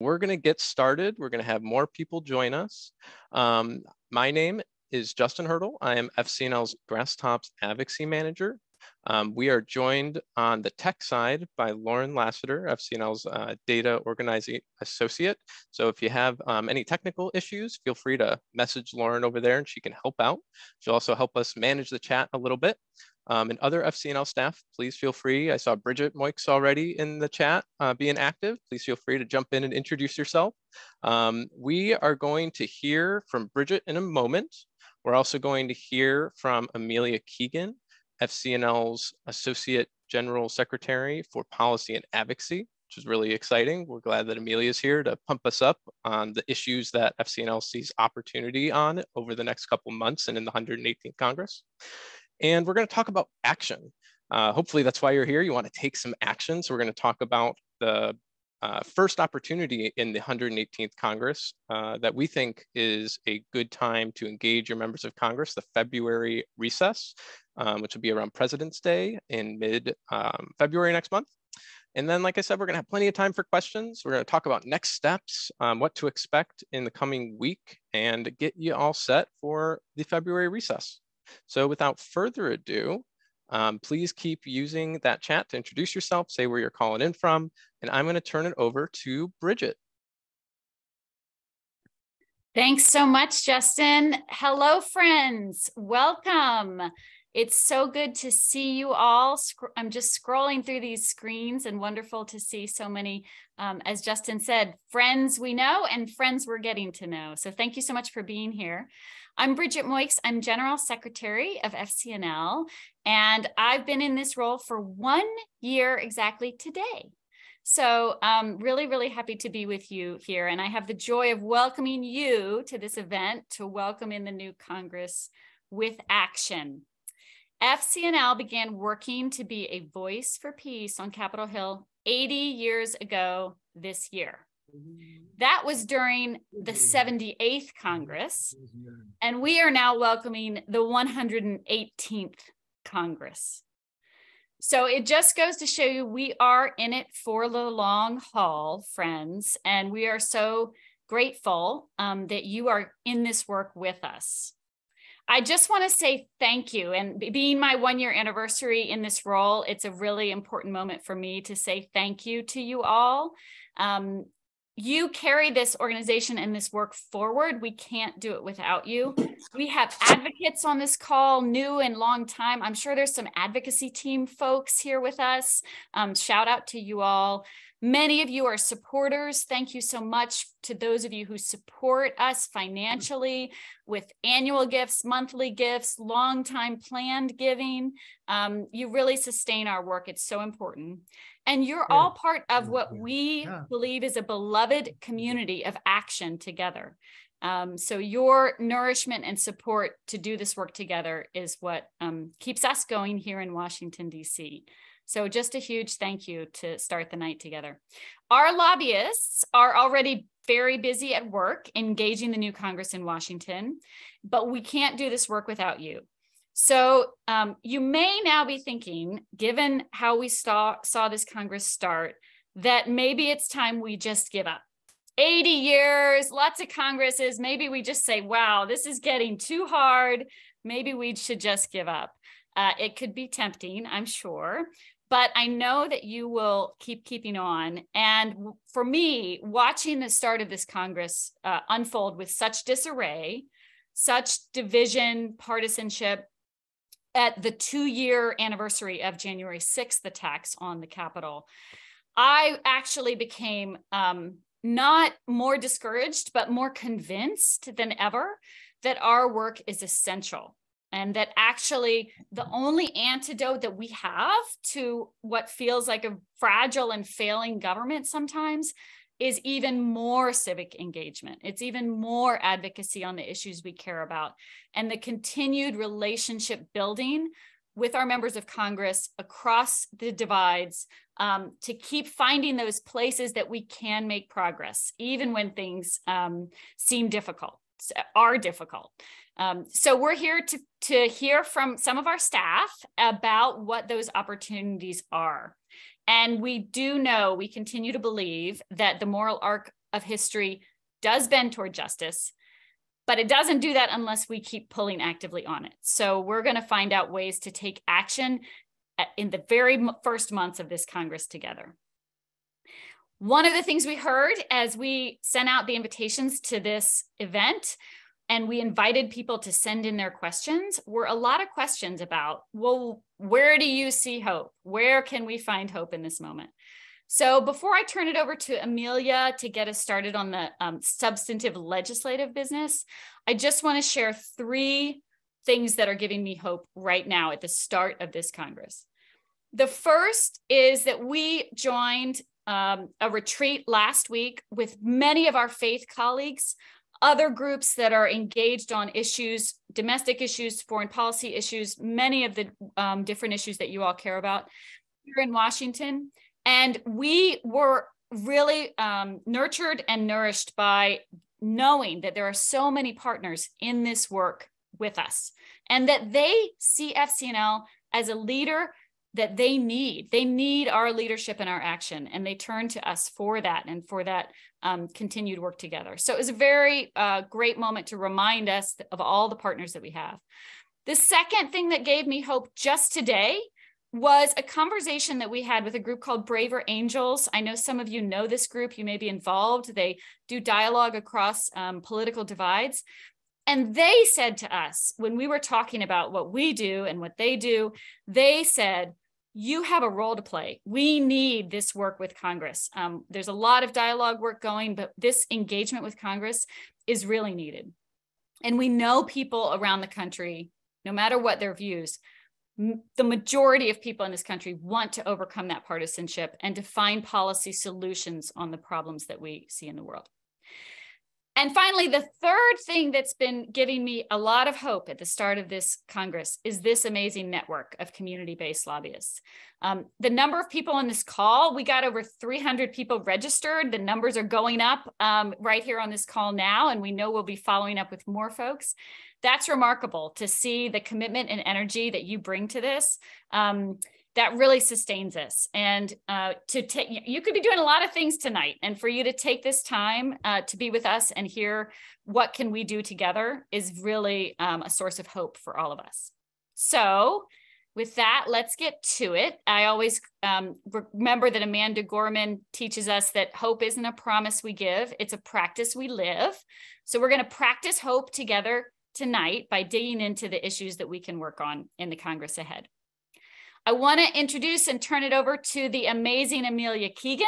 We're going to get started. We're going to have more people join us. My name is Justin Hurdle. I am FCNL's Grasstops Advocacy Manager. We are joined on the tech side by Lauren Lassiter, FCNL's Data Organizing Associate. So if you have any technical issues, feel free to message Lauren over there and she can help out. She'll also help us manage the chat a little bit. And other FCNL staff, please feel free. I saw Bridget Moix already in the chat being active. Please feel free to jump in and introduce yourself. We are going to hear from Bridget in a moment. We're also going to hear from Amelia Keegan, FCNL's Associate General Secretary for Policy and Advocacy, which is really exciting. We're glad that Amelia is here to pump us up on the issues that FCNL sees opportunity on over the next couple months and in the 118th Congress. And we're going to talk about action. Hopefully that's why you're here. You want to take some action. So we're going to talk about the first opportunity in the 118th Congress that we think is a good time to engage your members of Congress, the February recess, which will be around President's Day in mid-February next month. And then, like I said, we're going to have plenty of time for questions. We're going to talk about next steps, what to expect in the coming week, and get you all set for the February recess. So without further ado, please keep using that chat to introduce yourself, say where you're calling in from, and I'm going to turn it over to Bridget. Thanks so much, Justin. Hello, friends. Welcome. It's so good to see you all. I'm just scrolling through these screens and wonderful to see so many, as Justin said, friends we know and friends we're getting to know. So thank you so much for being here. I'm Bridget Moix. I'm General Secretary of FCNL, and I've been in this role for 1 year exactly today. So really, really happy to be with you here. And I have the joy of welcoming you to this event to welcome in the new Congress with action. FCNL began working to be a voice for peace on Capitol Hill 80 years ago this year. That was during the 78th Congress, and we are now welcoming the 118th Congress. So it just goes to show you we are in it for the long haul, friends, and we are so grateful that you are in this work with us. I just want to say thank you, and being my 1 year anniversary in this role, it's a really important moment for me to say thank you to you all. You carry this organization and this work forward. We can't do it without you. We have advocates on this call, new and long time. I'm sure there's some advocacy team folks here with us. Shout out to you all. Many of you are supporters. Thank you so much to those of you who support us financially with annual gifts, monthly gifts, long-time planned giving. You really sustain our work. It's so important. And you're all part of what we believe is a beloved community of action together. So your nourishment and support to do this work together is what keeps us going here in Washington, D.C. So just a huge thank you to start the night together. Our lobbyists are already very busy at work engaging the new Congress in Washington, but we can't do this work without you. So you may now be thinking, given how we saw this Congress start, that maybe it's time we just give up. 80 years, lots of Congresses, maybe we just say, wow, this is getting too hard. Maybe we should just give up. It could be tempting, I'm sure, but I know that you will keeping on. And for me, watching the start of this Congress unfold with such disarray, such division, partisanship, at the 2-year anniversary of January 6th attacks on the Capitol, I actually became not more discouraged, but more convinced than ever that our work is essential. And that actually the only antidote that we have to what feels like a fragile and failing government sometimes is even more civic engagement. It's even more advocacy on the issues we care about, and the continued relationship building with our members of Congress across the divides to keep finding those places that we can make progress, even when things seem difficult, are difficult. So we're here to hear from some of our staff about what those opportunities are. And we do know, we continue to believe that the moral arc of history does bend toward justice, but it doesn't do that unless we keep pulling actively on it. So we're going to find out ways to take action in the very first months of this Congress together. One of the things we heard as we sent out the invitations to this event and we invited people to send in their questions were a lot of questions about, well, where do you see hope? Where can we find hope in this moment? So before I turn it over to Amelia to get us started on the substantive legislative business, I just want to share 3 things that are giving me hope right now at the start of this Congress. The first is that we joined a retreat last week with many of our faith colleagues, other groups that are engaged on issues, domestic issues, foreign policy issues, many of the different issues that you all care about here in Washington. And we were really nurtured and nourished by knowing that there are so many partners in this work with us and that they see FCNL as a leader that they need. They need our leadership and our action, and they turn to us for that and for that continued work together. So it was a very great moment to remind us of all the partners that we have. The second thing that gave me hope just today was a conversation that we had with a group called Braver Angels. I know some of you know this group, you may be involved. They do dialogue across political divides. And they said to us, when we were talking about what we do and what they do, they said, you have a role to play. We need this work with Congress. There's a lot of dialogue work going, but this engagement with Congress is really needed. And we know people around the country, no matter what their views, the majority of people in this country want to overcome that partisanship and to find policy solutions on the problems that we see in the world. And finally, the third thing that's been giving me a lot of hope at the start of this Congress is this amazing network of community-based lobbyists. The number of people on this call, we got over 300 people registered. The numbers are going up right here on this call now, and we know we'll be following up with more folks. That's remarkable to see the commitment and energy that you bring to this. That really sustains us. And you could be doing a lot of things tonight, and for you to take this time to be with us and hear what can we do together is really a source of hope for all of us. So with that, let's get to it. I always remember that Amanda Gorman teaches us that hope isn't a promise we give, it's a practice we live. So we're going to practice hope together tonight by digging into the issues that we can work on in the Congress ahead. I want to introduce and turn it over to the amazing Amelia Keegan.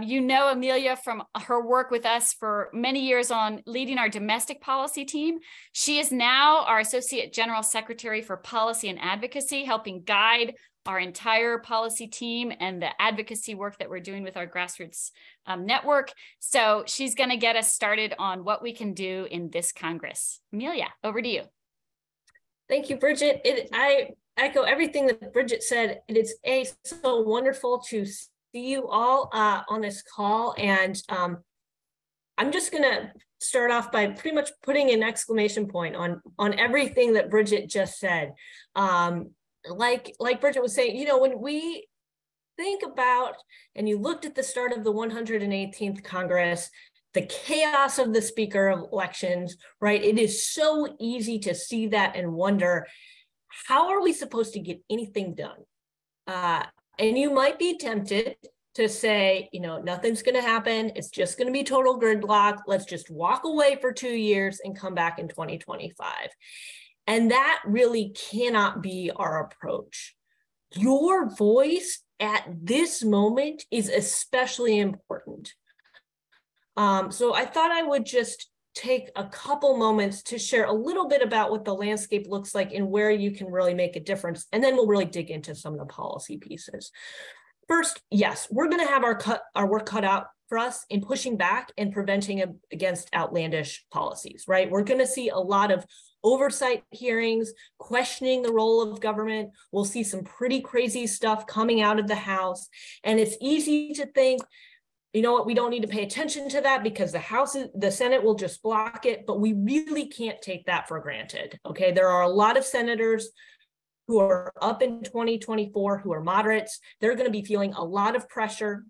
You know Amelia from her work with us for many years on leading our domestic policy team. She is now our Associate General Secretary for Policy and Advocacy, helping guide our entire policy team and the advocacy work that we're doing with our grassroots network. So she's going to get us started on what we can do in this Congress. Amelia, over to you. Thank you, Bridget. I echo everything that Bridget said. It is so wonderful to see you all on this call. And I'm just going to start off by pretty much putting an exclamation point on everything that Bridget just said. Like Bridget was saying, you know, when we think about, and you looked at the start of the 118th Congress, the chaos of the speaker elections, right? It is so easy to see that and wonder, how are we supposed to get anything done? And you might be tempted to say, you know, nothing's going to happen. It's just going to be total gridlock. Let's just walk away for 2 years and come back in 2025. And that really cannot be our approach. Your voice at this moment is especially important. So I thought I would just take a couple moments to share a little bit about what the landscape looks like and where you can really make a difference. And then we'll really dig into some of the policy pieces. First, yes, we're going to have our work cut out for us in pushing back and preventing against outlandish policies, right? We're going to see a lot of oversight hearings, questioning the role of government. We'll see some pretty crazy stuff coming out of the House. And it's easy to think, you know what, we don't need to pay attention to that because the Senate will just block it, but we really can't take that for granted, okay? There are a lot of senators who are up in 2024 who are moderates. They're going to be feeling a lot of pressure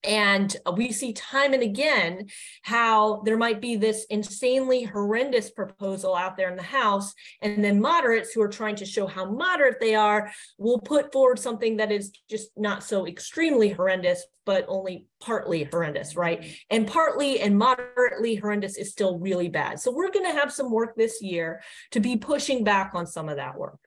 And we see time and again how there might be this insanely horrendous proposal out there in the House, and then moderates who are trying to show how moderate they are will put forward something that is just not so extremely horrendous, but only partly horrendous, right? And partly and moderately horrendous is still really bad. So we're going to have some work this year to be pushing back on some of that work.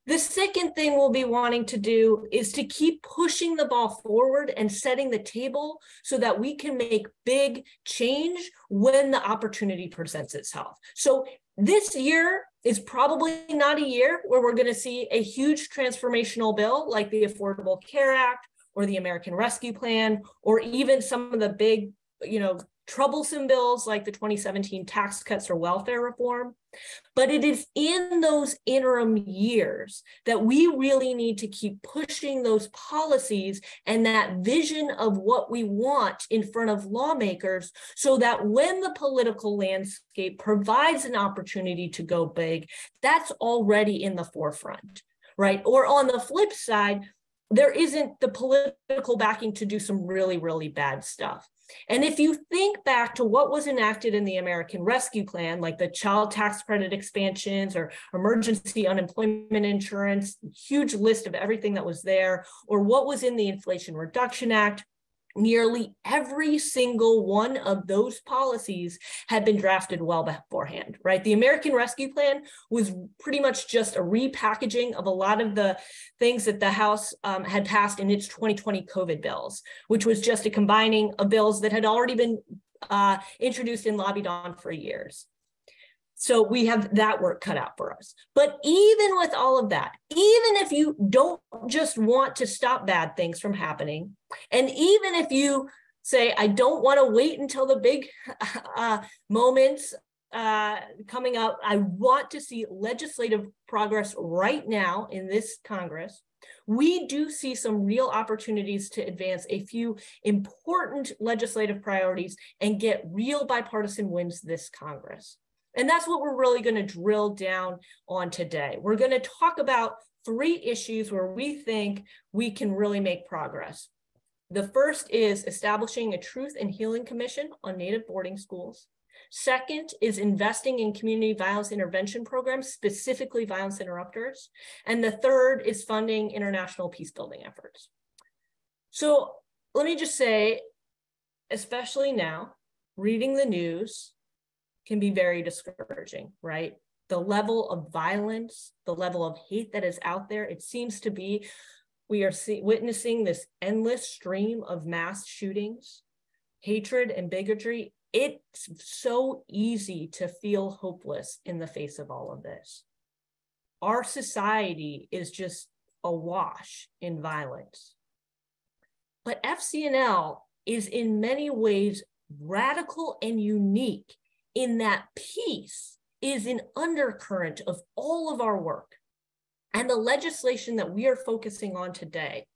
The second thing we'll be wanting to do is to keep pushing the ball forward and setting the table so that we can make big change when the opportunity presents itself. So this year is probably not a year where we're going to see a huge transformational bill like the Affordable Care Act or the American Rescue Plan, or even some of the big, troublesome bills like the 2017 tax cuts or welfare reform. But it is in those interim years that we really need to keep pushing those policies and that vision of what we want in front of lawmakers, so that when the political landscape provides an opportunity to go big, that's already in the forefront, right? Or on the flip side, there isn't the political backing to do some really, really bad stuff. And if you think back to what was enacted in the American Rescue Plan, like the child tax credit expansions or emergency unemployment insurance, huge list of everything that was there, or what was in the Inflation Reduction Act, nearly every single one of those policies had been drafted well beforehand, right? The American Rescue Plan was pretty much just a repackaging of a lot of the things that the House had passed in its 2020 COVID bills, which was just a combining of bills that had already been introduced and lobbied on for years. So we have that work cut out for us. But even with all of that, even if you don't just want to stop bad things from happening, and even if you say, I don't want to wait until the big moments coming up, I want to see legislative progress right now in this Congress, we do see some real opportunities to advance a few important legislative priorities and get real bipartisan wins this Congress. And that's what we're really going to drill down on today. We're going to talk about 3 issues where we think we can really make progress. The first is establishing a Truth and Healing Commission on Native boarding schools. Second is investing in community violence intervention programs, specifically violence interrupters. And the third is funding international peace building efforts. So let me just say, especially now, reading the news can be very discouraging, right? The level of violence, the level of hate that is out there, it seems to be, we are witnessing this endless stream of mass shootings, hatred and bigotry. It's so easy to feel hopeless in the face of all of this. Our society is just awash in violence. But FCNL is in many ways radical and unique in that peace is an undercurrent of all of our work. And the legislation that we are focusing on today,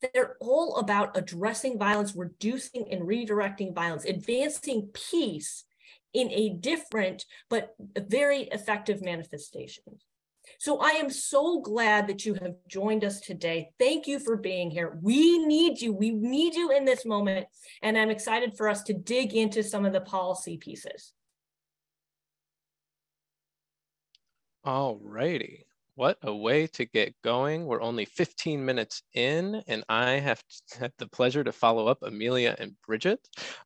they're all about addressing violence, reducing and redirecting violence, advancing peace in a different but very effective manifestation. So I am so glad that you have joined us today. Thank you for being here. We need you. We need you in this moment. And I'm excited for us to dig into some of the policy pieces. All righty. What a way to get going. We're only 15 minutes in, and I have had the pleasure to follow up Amelia and Bridget.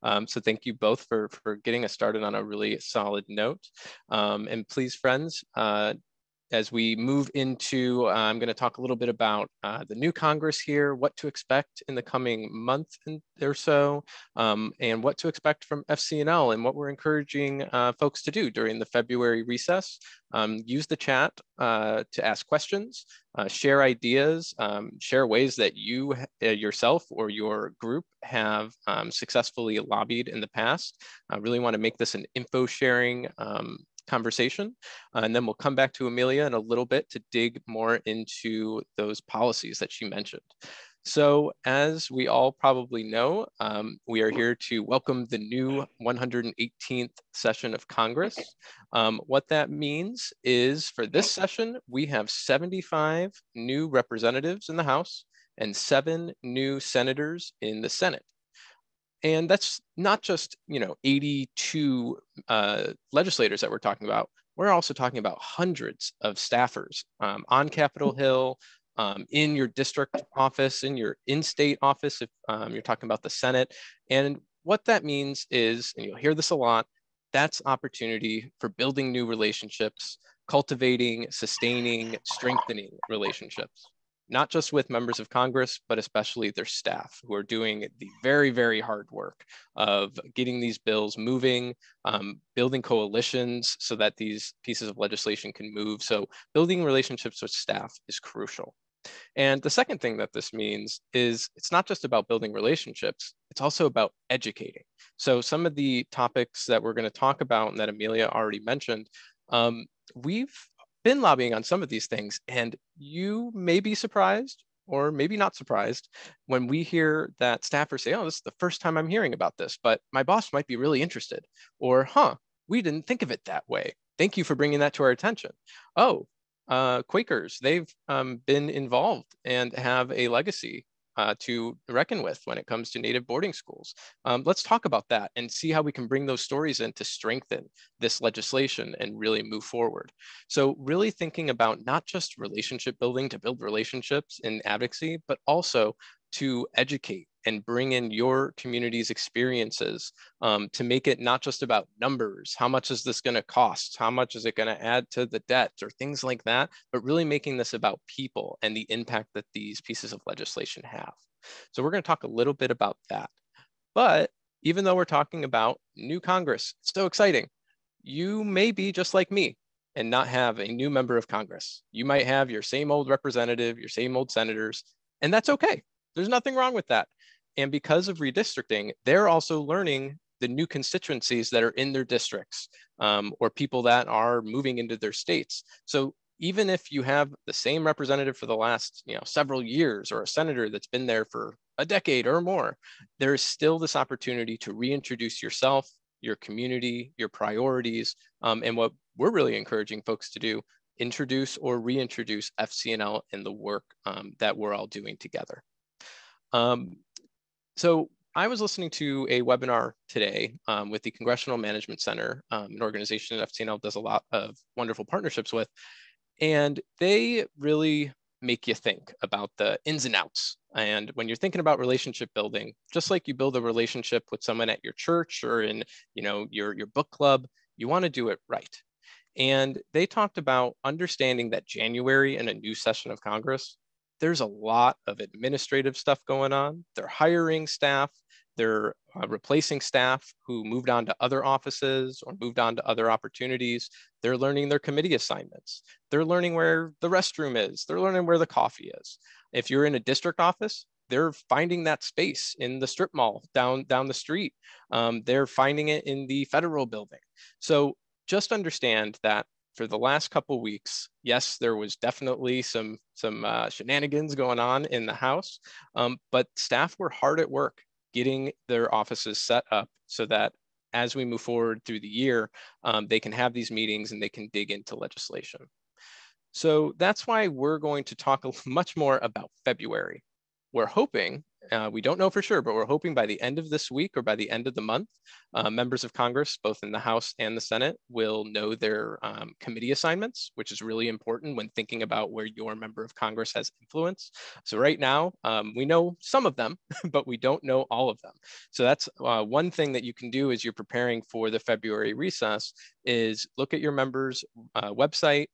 So thank you both for getting us started on a really solid note. And please, friends, as we move into, I'm going to talk a little bit about the new Congress here, what to expect in the coming month or so, and what to expect from FCNL and what we're encouraging folks to do during the February recess. Use the chat to ask questions, share ideas, share ways that you yourself or your group have successfully lobbied in the past. I really want to make this an info sharing conversation, and then we'll come back to Amelia in a little bit to dig more into those policies that she mentioned. So as we all probably know, we are here to welcome the new 118th session of Congress. What that means is for this session, we have 75 new representatives in the House and 7 new senators in the Senate. And that's not just, 82 legislators that we're talking about. We're also talking about hundreds of staffers on Capitol Hill, in your district office, in your in-state office, if you're talking about the Senate. And what that means is, and you'll hear this a lot, that's opportunity for building new relationships, cultivating, sustaining, strengthening relationships, not just with members of Congress, but especially their staff, who are doing the very, very hard work of getting these bills moving, building coalitions so that these pieces of legislation can move. So building relationships with staff is crucial. And the second thing that this means is it's not just about building relationships, it's also about educating. So some of the topics that we're going to talk about and that Amelia already mentioned, we've been lobbying on some of these things, and you may be surprised or maybe not surprised when we hear that staffers say, oh, this is the first time I'm hearing about this, but my boss might be really interested. Or, we didn't think of it that way. Thank you for bringing that to our attention. Oh, Quakers, they've been involved and have a legacy to reckon with when it comes to Native boarding schools. Let's talk about that and see how we can bring those stories in to strengthen this legislation and really move forward. So really thinking about not just relationship building to build relationships in advocacy, but also to educate and bring in your community's experiences to make it not just about numbers. How much is this going to cost? How much is it going to add to the debt or things like that? But really making this about people and the impact that these pieces of legislation have. So we're going to talk a little bit about that. But even though we're talking about new Congress, it's so exciting. You may be just like me and not have a new member of Congress. You might have your same old representative, your same old senators, and that's okay. There's nothing wrong with that. And because of redistricting, they're also learning the new constituencies that are in their districts or people that are moving into their states. So even if you have the same representative for the last several years or a senator that's been there for a decade or more, there is still this opportunity to reintroduce yourself, your community, your priorities, and what we're really encouraging folks to do, introduce or reintroduce FCNL in the work that we're all doing together. So I was listening to a webinar today with the Congressional Management Center, an organization that FCNL does a lot of wonderful partnerships with, and they really make you think about the ins and outs. And when you're thinking about relationship building, just like you build a relationship with someone at your church or in your book club, you want to do it right. And they talked about understanding that January and a new session of Congress, there's a lot of administrative stuff going on. They're hiring staff, they're replacing staff who moved on to other offices or moved on to other opportunities. They're learning their committee assignments. They're learning where the restroom is. They're learning where the coffee is. If you're in a district office, they're finding that space in the strip mall down the street. They're finding it in the federal building. So just understand that for the last couple of weeks, yes, there was definitely some shenanigans going on in the House, but staff were hard at work getting their offices set up so that as we move forward through the year, they can have these meetings and they can dig into legislation. So that's why we're going to talk much more about February. We're hoping, we don't know for sure, but we're hoping by the end of this week or by the end of the month, members of Congress, both in the House and the Senate, will know their committee assignments, which is really important when thinking about where your member of Congress has influence. So right now, we know some of them, but we don't know all of them. So that's one thing that you can do as you're preparing for the February recess is look at your members' website,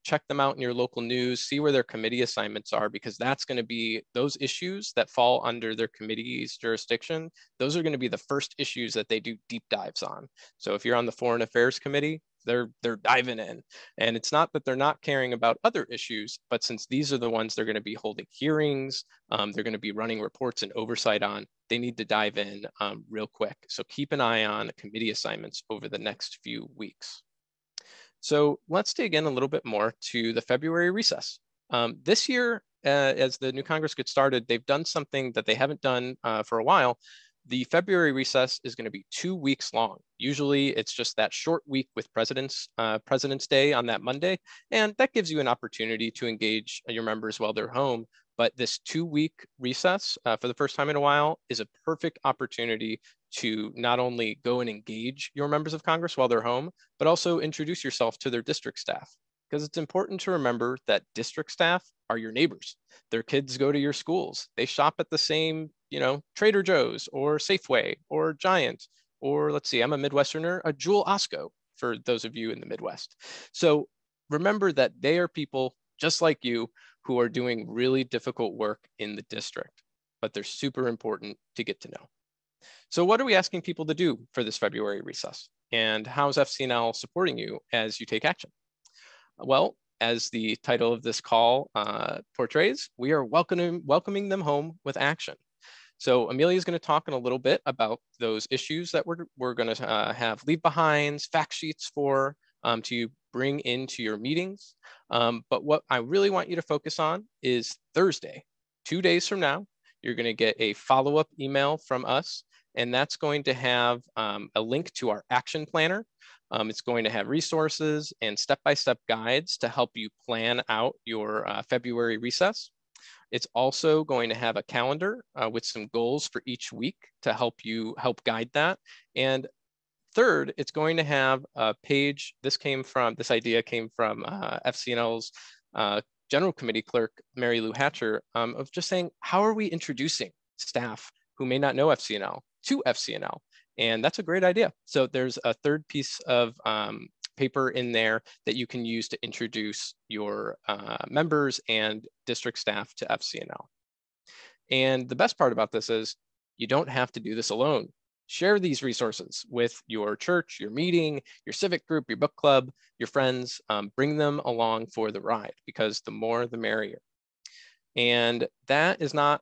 check them out in your local news, see where their committee assignments are, because that's going to be those issues that fall under their committee's jurisdiction. Those are going to be the first issues that they do deep dives on. So if you're on the Foreign Affairs Committee, they're diving in. And it's not that they're not caring about other issues, but since these are the ones they're going to be holding hearings, they're going to be running reports and oversight on, they need to dive in real quick. So keep an eye on committee assignments over the next few weeks. So let's dig in a little bit more to the February recess. This year, as the new Congress gets started, they've done something that they haven't done for a while. The February recess is going to be 2 weeks long. Usually it's just that short week with President's Day on that Monday, and that gives you an opportunity to engage your members while they're home. But this 2-week recess for the first time in a while is a perfect opportunity to not only go and engage your members of Congress while they're home, but also introduce yourself to their district staff. Because it's important to remember that district staff are your neighbors. Their kids go to your schools. They shop at the same, Trader Joe's or Safeway or Giant, or let's see, I'm a Midwesterner, a Jewel Osco for those of you in the Midwest. So remember that they are people just like you who are doing really difficult work in the district, but they're super important to get to know. So what are we asking people to do for this February recess? And how's FCNL supporting you as you take action? Well, as the title of this call portrays, we are welcoming them home with action. So Amelia is going to talk in a little bit about those issues that we're going to have leave behinds, fact sheets for to bring into your meetings. But what I really want you to focus on is Thursday, 2 days from now, you're going to get a follow-up email from us, and that's going to have a link to our action planner. It's going to have resources and step-by-step guides to help you plan out your February recess. It's also going to have a calendar with some goals for each week to help guide that. And third, it's going to have a page. This idea came from FCNL's General Committee Clerk, Mary Lou Hatcher, of just saying, how are we introducing staff who may not know FCNL to FCNL? And that's a great idea. So there's a third piece of paper in there that you can use to introduce your members and district staff to FCNL. And the best part about this is you don't have to do this alone. Share these resources with your church, your meeting, your civic group, your book club, your friends. Bring them along for the ride, because the more the merrier. And that is not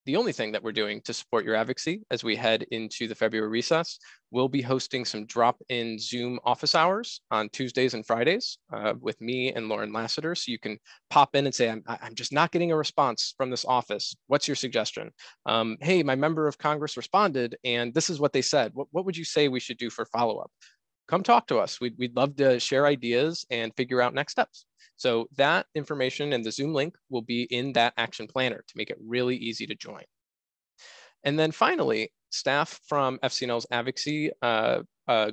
the only thing that we're doing to support your advocacy as we head into the February recess. We'll be hosting some drop-in Zoom office hours on Tuesdays and Fridays with me and Lauren Lassiter. So you can pop in and say, I'm just not getting a response from this office. What's your suggestion? Hey, my member of Congress responded and this is what they said. What would you say we should do for follow-up? Come talk to us. We'd love to share ideas and figure out next steps. So that information and the Zoom link will be in that action planner to make it really easy to join. And then finally, staff from FCNL's advocacy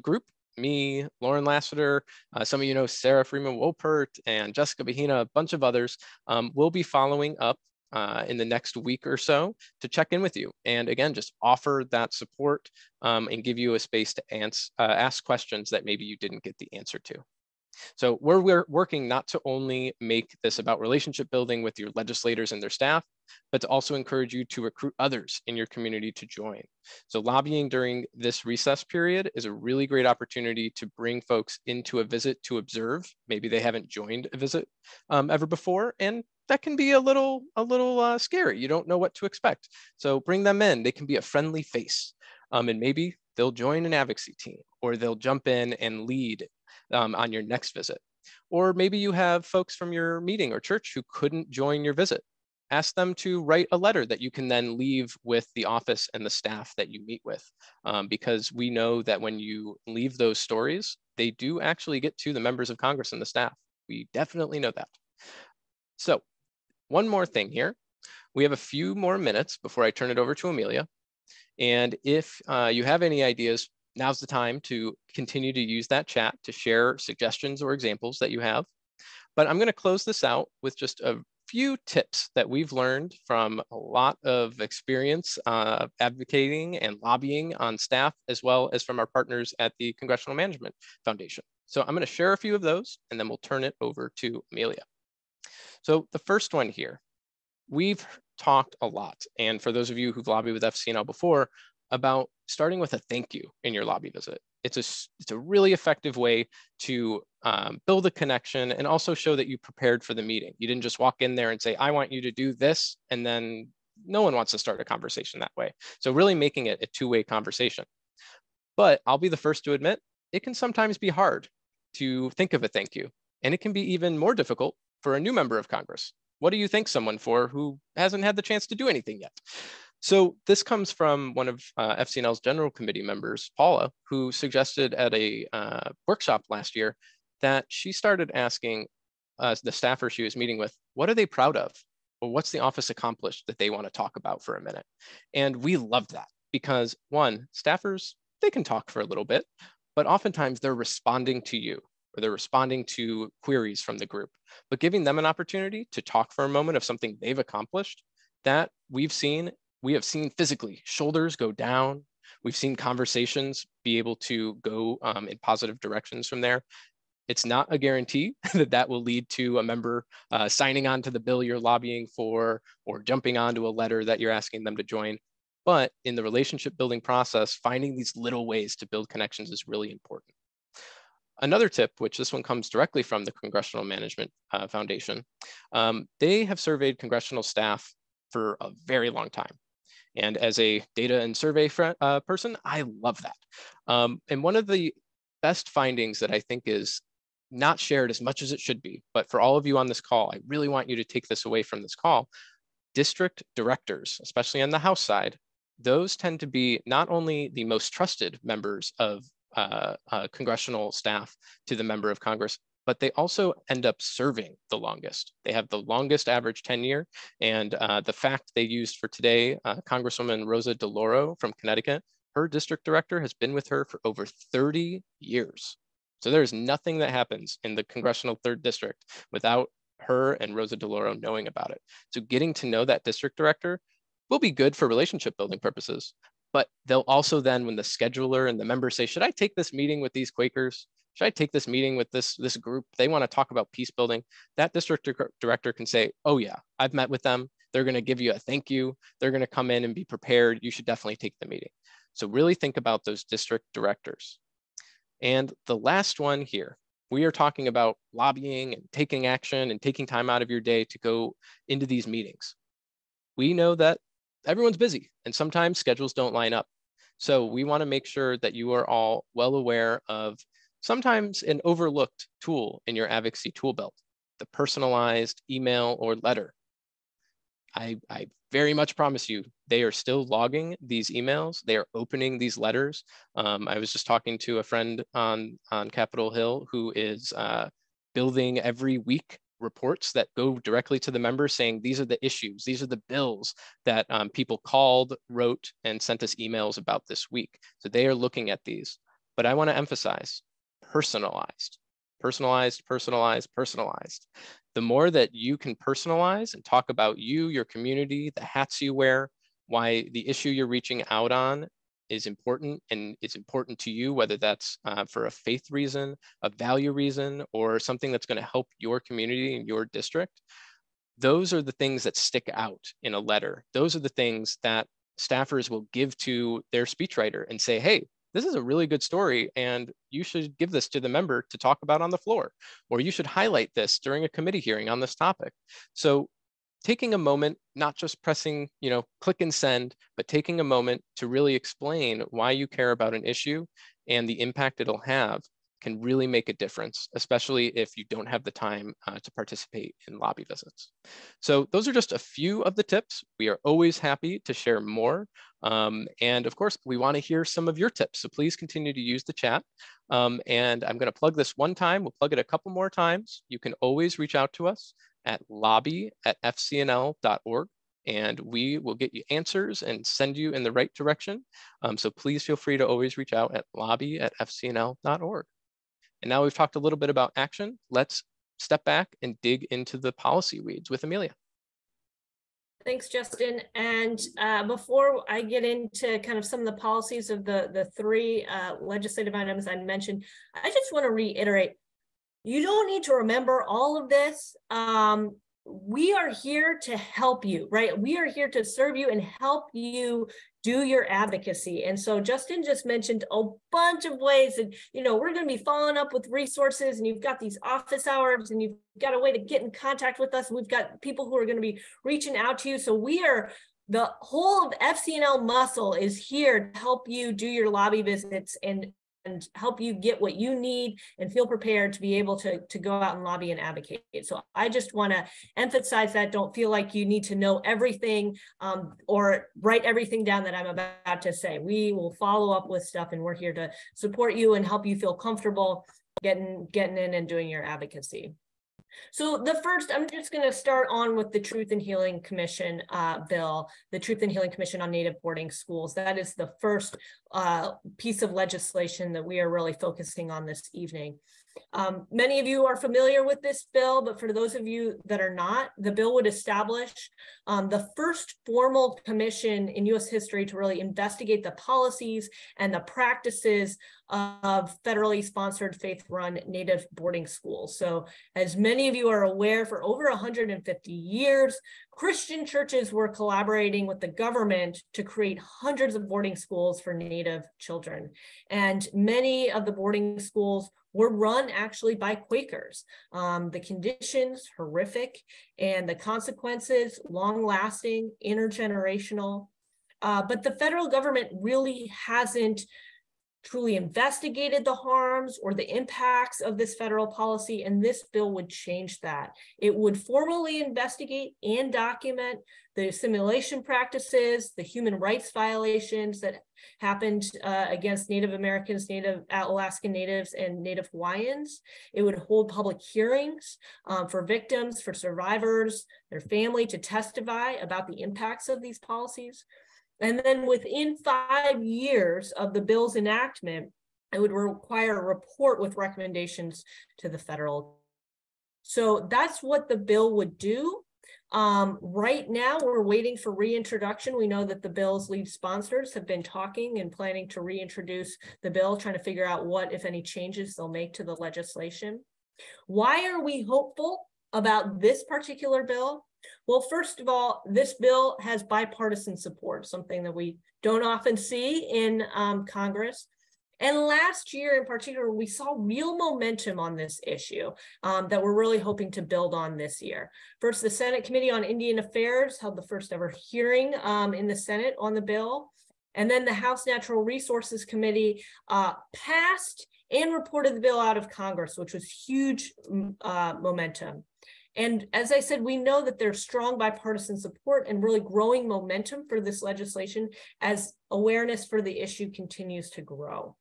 group, me, Lauren Lassiter, some of you know Sarah Freeman-Wolpert and Jessica Bahina, a bunch of others, will be following up in the next week or so to check in with you. And again, just offer that support and give you a space to ask questions that maybe you didn't get the answer to. So we're working not to only make this about relationship building with your legislators and their staff, but to also encourage you to recruit others in your community to join. So lobbying during this recess period is a really great opportunity to bring folks into a visit to observe. Maybe they haven't joined a visit ever before, and that can be a little scary. You don't know what to expect. So bring them in. They can be a friendly face, and maybe they'll join an advocacy team, or they'll jump in and lead on your next visit. Or maybe you have folks from your meeting or church who couldn't join your visit. Ask them to write a letter that you can then leave with the office and the staff that you meet with, because we know that when you leave those stories, they do actually get to the members of Congress and the staff. We definitely know that. So one more thing here. We have a few more minutes before I turn it over to Amelia. And if you have any ideas, now's the time to continue to use that chat to share suggestions or examples that you have. But I'm going to close this out with just a few tips that we've learned from a lot of experience advocating and lobbying on staff, as well as from our partners at the Congressional Management Foundation. So I'm going to share a few of those, and then we'll turn it over to Amelia. So the first one here, we've talked a lot, and for those of you who've lobbied with FCNL before, about starting with a thank you in your lobby visit. It's a really effective way to build a connection and also show that you prepared for the meeting. You didn't just walk in there and say, I want you to do this, and then no one wants to start a conversation that way. So really making it a two-way conversation. But I'll be the first to admit, it can sometimes be hard to think of a thank you. And it can be even more difficult for a new member of Congress. What do you thank someone for who hasn't had the chance to do anything yet? So this comes from one of FCNL's General Committee members, Paula, who suggested at a workshop last year that she started asking the staffer she was meeting with, what are they proud of? Or what's the office accomplished that they want to talk about for a minute? And we love that because one, staffers, they can talk for a little bit, but oftentimes they're responding to you or they're responding to queries from the group. But giving them an opportunity to talk for a moment of something they've accomplished, that we have seen physically, shoulders go down. We've seen conversations be able to go in positive directions from there. It's not a guarantee that that will lead to a member signing on to the bill you're lobbying for or jumping onto a letter that you're asking them to join. But in the relationship building process, finding these little ways to build connections is really important. Another tip, which this one comes directly from the Congressional Management Foundation, they have surveyed congressional staff for a very long time. And as a data and survey person, I love that. And one of the best findings that I think is not shared as much as it should be, but for all of you on this call, I really want you to take this away from this call. District directors, especially on the House side, those tend to be not only the most trusted members of congressional staff to the member of Congress, but they also end up serving the longest. They have the longest average tenure. And the fact they used for today, Congresswoman Rosa DeLauro from Connecticut, her district director has been with her for over 30 years. So there's nothing that happens in the Congressional 3rd District without her and Rosa DeLauro knowing about it. So getting to know that district director will be good for relationship building purposes, but they'll also then, when the scheduler and the members say, should I take this meeting with these Quakers? Should I take this meeting with this group? They want to talk about peace building. That district director can say, oh yeah, I've met with them. They're going to give you a thank you. They're going to come in and be prepared. You should definitely take the meeting. So really think about those district directors. And the last one here, we are talking about lobbying and taking action and taking time out of your day to go into these meetings. We know that everyone's busy and sometimes schedules don't line up. So we want to make sure that you are all well aware of sometimes an overlooked tool in your advocacy tool belt, the personalized email or letter. I very much promise you, they are still logging these emails. They are opening these letters. I was just talking to a friend on Capitol Hill who is building every week reports that go directly to the members saying, these are the issues, these are the bills that people called, wrote, and sent us emails about this week. So they are looking at these. But I want to emphasize, personalized, personalized, personalized, personalized. The more that you can personalize and talk about you, your community, the hats you wear, why the issue you're reaching out on is important and it's important to you, whether that's for a faith reason, a value reason, or something that's going to help your community and your district. Those are the things that stick out in a letter. Those are the things that staffers will give to their speechwriter and say, hey, this is a really good story and you should give this to the member to talk about on the floor, or you should highlight this during a committee hearing on this topic. So taking a moment, not just pressing, click and send, but taking a moment to really explain why you care about an issue and the impact it'll have can really make a difference, especially if you don't have the time to participate in lobby visits. So those are just a few of the tips. We are always happy to share more. And of course, we want to hear some of your tips. So please continue to use the chat. And I'm going to plug this one time. We'll plug it a couple more times. You can always reach out to us at lobby@fcnl.org. And we will get you answers and send you in the right direction. So please feel free to always reach out at lobby@fcnl.org. And now we've talked a little bit about action. Let's step back and dig into the policy weeds with Amelia. Thanks, Justin. And before I get into kind of some of the policies of the three legislative items I mentioned, I just want to reiterate, you don't need to remember all of this. We are here to help you, right? We are here to serve you and help you do your advocacy. And so Justin just mentioned a bunch of ways that, we're going to be following up with resources, and you've got these office hours, and you've got a way to get in contact with us. And we've got people who are going to be reaching out to you. So the whole of FCNL muscle is here to help you do your lobby visits and help you get what you need and feel prepared to be able to go out and lobby and advocate. So I just want to emphasize that. Don't feel like you need to know everything or write everything down that I'm about to say. We will follow up with stuff, and we're here to support you and help you feel comfortable getting in and doing your advocacy. So the first, I'm just going to start on with the Truth and Healing Commission bill, the Truth and Healing Commission on Native Boarding Schools. That is the first piece of legislation that we are really focusing on this evening. Many of you are familiar with this bill, but for those of you that are not, the bill would establish the first formal commission in U.S. history to really investigate the policies and the practices of federally sponsored faith-run Native boarding schools. So as many of you are aware, for over 150 years, Christian churches were collaborating with the government to create hundreds of boarding schools for Native children. And many of the boarding schools were run actually by Quakers. The conditions, horrific, and the consequences, long-lasting, intergenerational. But the federal government really hasn't truly investigated the harms or the impacts of this federal policy, and this bill would change that. It would formally investigate and document the assimilation practices, the human rights violations that happened against Native Americans, Native Alaskan Natives, and Native Hawaiians. It would hold public hearings for victims, for survivors, their family to testify about the impacts of these policies. And then within 5 years of the bill's enactment, it would require a report with recommendations to the federal. So that's what the bill would do. Right now, we're waiting for reintroduction. We know that the bill's lead sponsors have been talking and planning to reintroduce the bill, trying to figure out what, if any, changes they'll make to the legislation. Why are we hopeful about this particular bill? Well, first of all, this bill has bipartisan support, something that we don't often see in Congress. And last year in particular, we saw real momentum on this issue that we're really hoping to build on this year. First, the Senate Committee on Indian Affairs held the first ever hearing in the Senate on the bill. And then the House Natural Resources Committee passed and reported the bill out of Congress, which was huge momentum. And as I said, we know that there's strong bipartisan support and really growing momentum for this legislation as awareness for the issue continues to grow.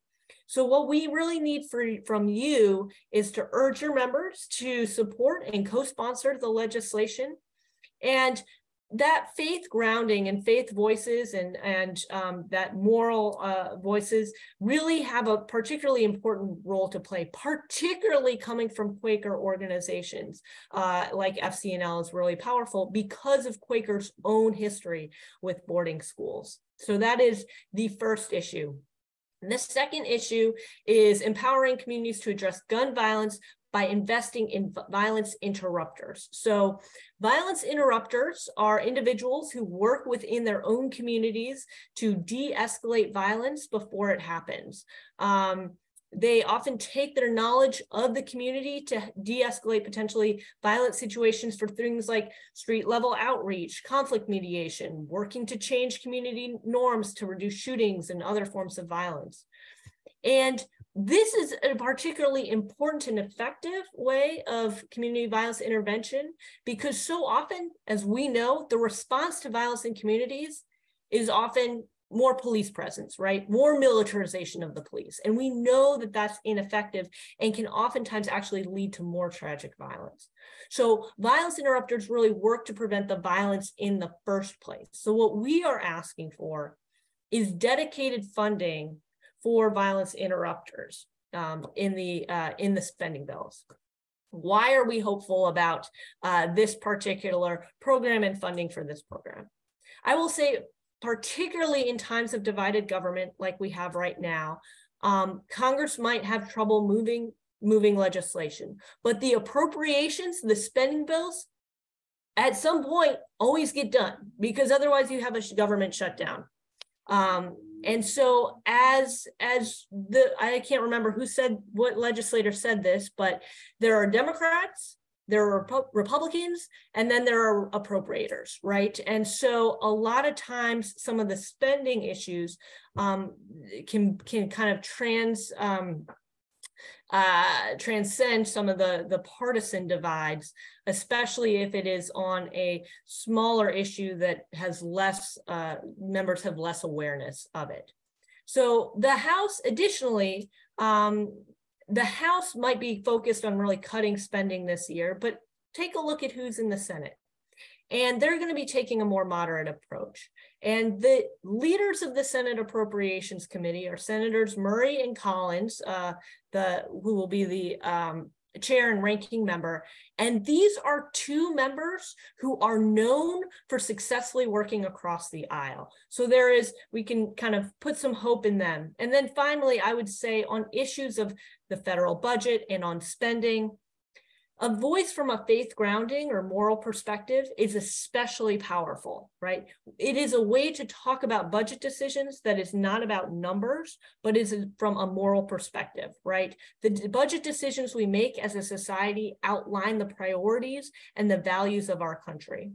So what we really need from you is to urge your members to support and co-sponsor the legislation. And that faith grounding and faith voices and that moral voices really have a particularly important role to play, particularly coming from Quaker organizations like FCNL is really powerful because of Quakers' own history with boarding schools. So that is the first issue. The second issue is empowering communities to address gun violence by investing in violence interrupters. So violence interrupters are individuals who work within their own communities to de-escalate violence before it happens. They often take their knowledge of the community to de-escalate potentially violent situations for things like street level outreach, conflict mediation, working to change community norms to reduce shootings and other forms of violence. And this is a particularly important and effective way of community violence intervention because so often, as we know, the response to violence in communities is often more police presence, right? More militarization of the police. And we know that that's ineffective and can oftentimes actually lead to more tragic violence. So violence interrupters really work to prevent the violence in the first place. So what we are asking for is dedicated funding for violence interrupters in the spending bills. Why are we hopeful about this particular program and funding for this program? I will say, particularly in times of divided government like we have right now, Congress might have trouble moving legislation, but the appropriations, the spending bills, at some point always get done because otherwise you have a government shutdown. And so I can't remember who said, what legislator said this, but there are Democrats, there are Republicans, and then there are appropriators, right? And so a lot of times some of the spending issues can kind of transcend some of the partisan divides, especially if it is on a smaller issue that has less, members have less awareness of it. So the House, additionally, the House might be focused on really cutting spending this year, but take a look at who's in the Senate. And they're going to be taking a more moderate approach. And the leaders of the Senate Appropriations Committee are Senators Murray and Collins, who will be the chair and ranking member. And these are two members who are known for successfully working across the aisle. So we can kind of put some hope in them. And then finally, I would say on issues of the federal budget and on spending, a voice from a faith grounding or moral perspective is especially powerful, right? It is a way to talk about budget decisions that is not about numbers, but is from a moral perspective, right? The budget decisions we make as a society outline the priorities and the values of our country.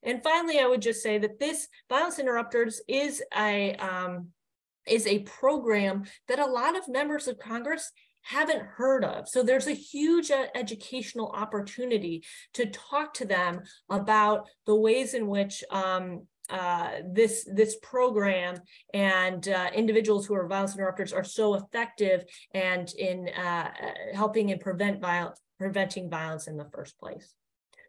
And finally, I would just say that this Violence Interrupters is a program that a lot of members of Congress haven't heard of. So there's a huge educational opportunity to talk to them about the ways in which this program and individuals who are violence interrupters are so effective and in helping and preventing violence in the first place.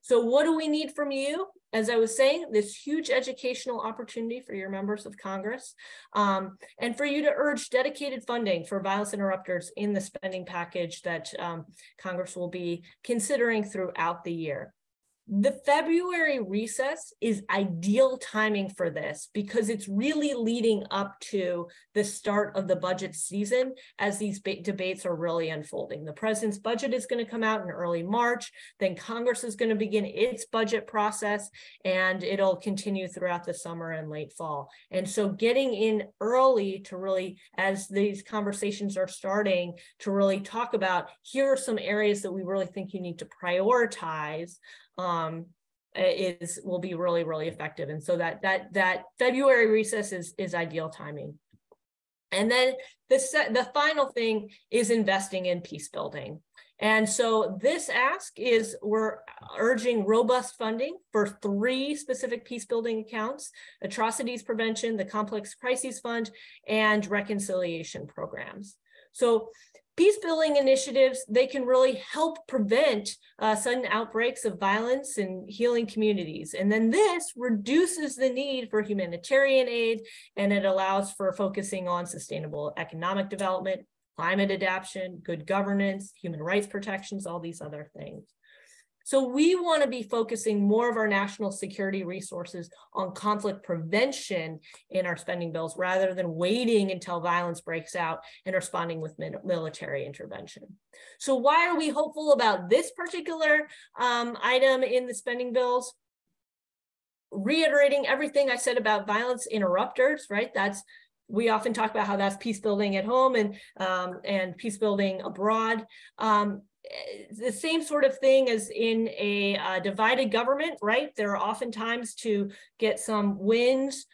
So what do we need from you? As I was saying, this huge educational opportunity for your members of Congress, and for you to urge dedicated funding for violence interrupters in the spending package that Congress will be considering throughout the year. The February recess is ideal timing for this because it's really leading up to the start of the budget season as these debates are really unfolding. The president's budget is going to come out in early March, then Congress is going to begin its budget process, and it'll continue throughout the summer and late fall. And so getting in early to really, as these conversations are starting, to really talk about, here are some areas that we really think you need to prioritize, will be really, really effective. And so that February recess is ideal timing. And then the final thing is investing in peace building. And so this ask is, we're urging robust funding for 3 specific peace building accounts: atrocities prevention, the complex crises fund, and reconciliation programs. So peace building initiatives, they can really help prevent sudden outbreaks of violence in healing communities. And then this reduces the need for humanitarian aid, and it allows for focusing on sustainable economic development, climate adaptation, good governance, human rights protections, all these other things. So we want to be focusing more of our national security resources on conflict prevention in our spending bills, rather than waiting until violence breaks out and responding with military intervention. So why are we hopeful about this particular item in the spending bills? Reiterating everything I said about violence interrupters, right? We often talk about how that's peace building at home and peace building abroad. The same sort of thing as in a divided government, right? There are often times to get some wins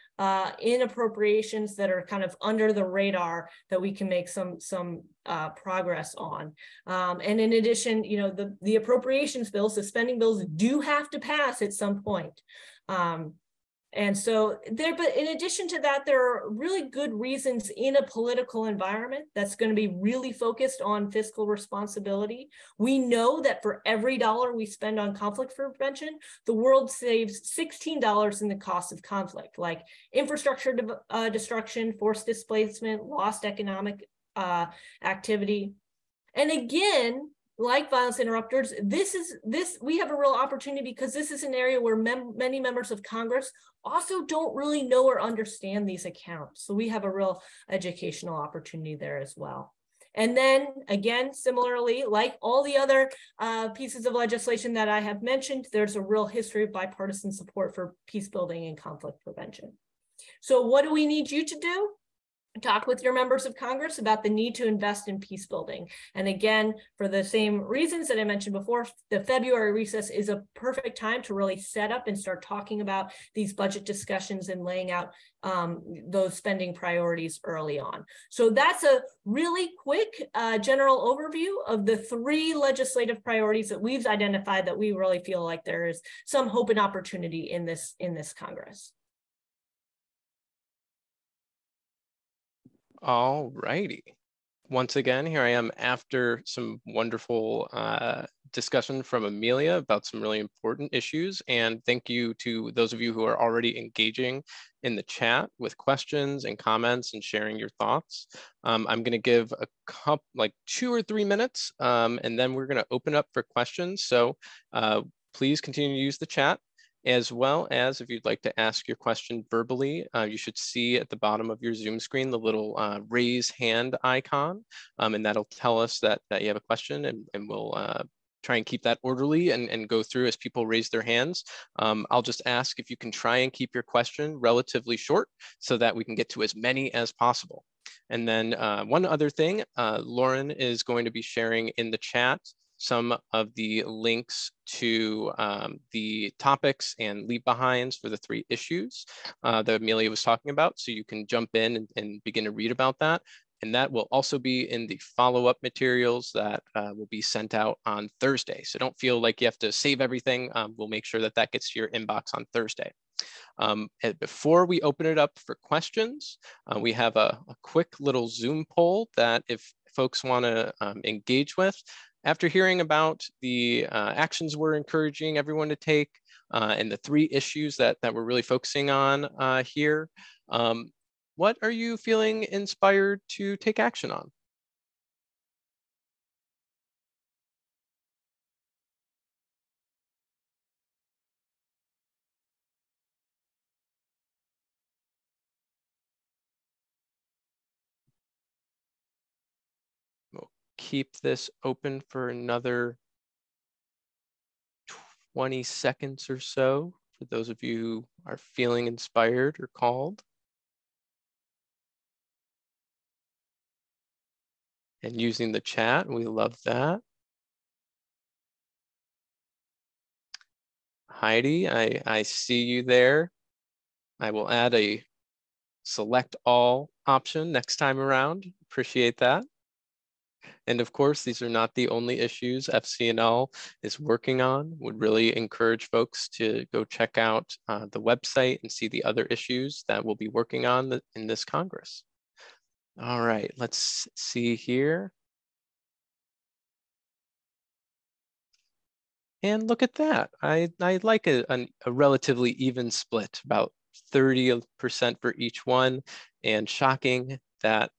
in appropriations that are kind of under the radar that we can make some progress on. And in addition, the appropriations bills, the spending bills do have to pass at some point. And so but in addition to that, there are really good reasons in a political environment that's going to be really focused on fiscal responsibility. We know that for every dollar we spend on conflict prevention, the world saves $16 in the cost of conflict, like infrastructure destruction, forced displacement, lost economic activity. And again, like violence interrupters, we have a real opportunity because this is an area where many members of Congress also don't really know or understand these accounts. So we have a real educational opportunity there as well. And then again, similarly, like all the other pieces of legislation that I have mentioned, there's a real history of bipartisan support for peace building and conflict prevention. So what do we need you to do? Talk with your members of Congress about the need to invest in peace building. And again, for the same reasons that I mentioned before, the February recess is a perfect time to really set up and start talking about these budget discussions and laying out those spending priorities early on. So that's a really quick general overview of the 3 legislative priorities that we've identified that we really feel like there is some hope and opportunity in this Congress. All righty. once again, here I am after some wonderful discussion from Amelia about some really important issues. And thank you to those of you who are already engaging in the chat with questions and comments and sharing your thoughts. I'm going to give a couple, like 2 or 3 minutes, and then we're going to open up for questions. So please continue to use the chat. As well as if you'd like to ask your question verbally, you should see at the bottom of your Zoom screen the little raise hand icon, and that'll tell us that you have a question, and we'll try and keep that orderly and go through as people raise their hands. I'll just ask if you can try and keep your question relatively short so that we can get to as many as possible. And then one other thing, Lauren is going to be sharing in the chat some of the links to the topics and leave behinds for the 3 issues that Amelia was talking about. So you can jump in and begin to read about that. And that will also be in the follow-up materials that will be sent out on Thursday. So don't feel like you have to save everything. We'll make sure that that gets to your inbox on Thursday. And before we open it up for questions, we have a quick little Zoom poll that if folks want to engage with. After hearing about the actions we're encouraging everyone to take and the 3 issues that we're really focusing on here, what are you feeling inspired to take action on? We'll keep this open for another 20 seconds or so for those of you who are feeling inspired or called. And using the chat, we love that. Heidi, I see you there. I will add a select all option next time around. Appreciate that. And of course, these are not the only issues FCNL is working on. Would really encourage folks to go check out the website and see the other issues that we'll be working on in this Congress. All right, let's see here. And look at that. I like a relatively even split, about 30% for each one. And shocking that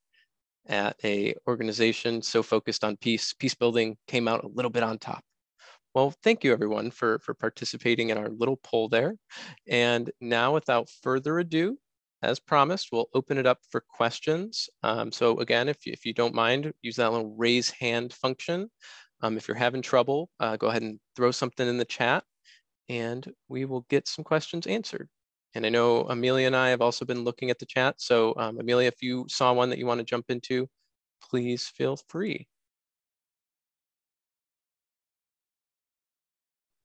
at a organization so focused on peace building came out a little bit on top. Well, thank you everyone for participating in our little poll there. And now without further ado, as promised, we'll open it up for questions. So again, if you don't mind, use that little raise hand function. If you're having trouble, go ahead and throw something in the chat and we will get some questions answered. And I know Amelia and I have also been looking at the chat. So Amelia, if you saw one that you want to jump into, please feel free.